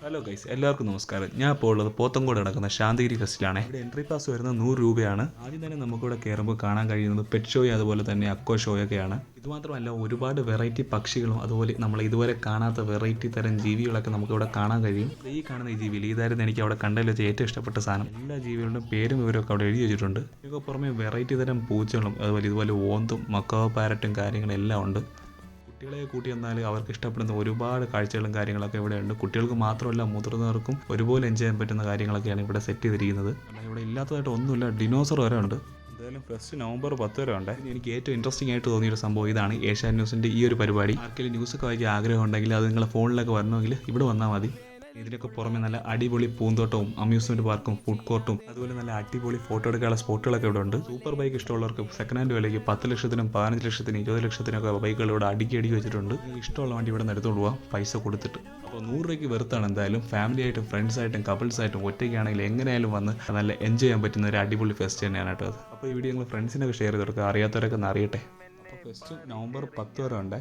Hello guys, എല്ലാവർക്കും നമസ്കാരം. ഞാൻ ഇപ്പോൾ ഉള്ളത് പോത്തങ്കോട് നടക്കുന്ന ശാന്തിഗിരി ഫെസ്റ്റിലാണ്. ഇവിടെ എൻട്രി പാസ് വരുന്നത് 100 രൂപയാണ്. ആദ്യം തന്നെ നമുക്കിവിടെ കയറുമ്പോൾ കാണാൻ കഴിയുന്നത് പെറ്റ് ഷോയും അതുപോലെ തന്നെ അക്വ ഷോയൊക്കെയാണ്. ഇതുമാത്രമല്ല, ഒരുപാട് വെറൈറ്റി പക്ഷികളും അതുപോലെ നമ്മൾ ഇതുവരെ കാണാത്ത വെറൈറ്റി തരം ജീവികളൊക്കെ നമുക്കിവിടെ കാണാൻ കഴിയും. ഈ കാണുന്ന ഈ ജീവിയിൽ ഇതായിരുന്നു എനിക്ക് അവിടെ കണ്ടതിൽ വെച്ച് ഏറ്റവും ഇഷ്ടപ്പെട്ട സാധനം. എല്ലാ ജീവികളുടെയും പേരും വിവരമൊക്കെ അവിടെ എഴുതി വെച്ചിട്ടുണ്ട്. ഇതൊക്കെ പുറമെ വെറൈറ്റി തരം പൂച്ചകളും അതുപോലെ ഇതുപോലെ ഓന്തും മക്കാവ് പാരറ്റും കാര്യങ്ങളെല്ലാം ഉണ്ട്. കുട്ടികളെ കൂട്ടി വന്നാൽ അവർക്ക് ഇഷ്ടപ്പെടുന്ന ഒരുപാട് കാഴ്ചകളും കാര്യങ്ങളൊക്കെ ഇവിടെ ഉണ്ട്. കുട്ടികൾക്ക് മാത്രമല്ല മുതിർന്നവർക്കും ഒരുപോലെ എൻജോയ് ചെയ്യാൻ പറ്റുന്ന കാര്യങ്ങളൊക്കെയാണ് ഇവിടെ സെറ്റ് ചെയ്തിരിക്കുന്നത്. കാരണം ഇവിടെ ഇല്ലാത്തതായിട്ട് ഒന്നുമില്ല, ഡിനോസർ വരെ ഉണ്ട്. എന്തായാലും ഫസ്റ്റ് നവംബർ 10 വരെ ഉണ്ട്. എനിക്ക് ഏറ്റവും ഇൻട്രസ്റ്റിംഗ് ആയിട്ട് തോന്നിയൊരു സംഭവം ഇതാണ്. ഏഷ്യാനെറ്റ് ന്യൂസിൻ്റെ ഈ ഒരു പരിപാടി. ആർക്കെങ്കിലും ന്യൂസൊക്കെ വായിക്കാൻ ആഗ്രഹം ഉണ്ടെങ്കിൽ അത് നിങ്ങളുടെ ഫോണിലൊക്കെ വരണമെങ്കിൽ ഇവിടെ വന്നാൽ മതി. ഇതിനൊക്കെ പുറമെ നല്ല അടിപൊളി പൂന്തോട്ടവും അമ്യൂസ്മെന്റ് പാർക്കും ഫുഡ് കോർട്ടും അതുപോലെ നല്ല അടിപൊളി ഫോട്ടോ എടുക്കാനുള്ള സ്പോട്ടുകളൊക്കെ ഇവിടെ ഉണ്ട്. സൂപ്പർ ബൈക്ക് ഇഷ്ടമുള്ളവർക്ക് സെക്കൻഡ് ഹാൻഡ് വിലയ്ക്ക് 10 ലക്ഷത്തിനും 15 ലക്ഷത്തിനും 20 ലക്ഷത്തിനൊക്കെ ബൈക്കുകൾ ഇവിടെ അടുക്കി വെച്ചിട്ടുണ്ട്. ഇഷ്ടമുള്ള വണ്ടി ഇവിടെ നിന്ന് എടുത്തുകൊണ്ട് പോകാം പൈസ കൊടുത്തിട്ട്. അപ്പോൾ 100 രൂപയ്ക്ക് വെറുത്താണ്. എന്തായാലും ഫാമിലി ആയിട്ടും ഫ്രണ്ട്സ് ആയിട്ടും കപ്പിൾസ് ആയിട്ടും ഒറ്റയ്ക്കാണെങ്കിലും എങ്ങനെയായാലും വന്ന് നല്ല എൻജോയ് ചെയ്യാൻ പറ്റുന്ന ഒരു അടിപൊളി ഫെസ്റ്റ് തന്നെയാണ് കേട്ടോ അത്. അപ്പോൾ ഈ വീഡിയോ നിങ്ങൾ ഫ്രണ്ട്സിനൊക്കെ ഷെയർ ചെയ്ത് കൊടുക്കുക, അറിയാത്തവരൊക്കെ ഒന്ന് അറിയട്ടെ. അപ്പോൾ ഫെസ്റ്റ് നവംബർ 10 വരെ ഉണ്ട്.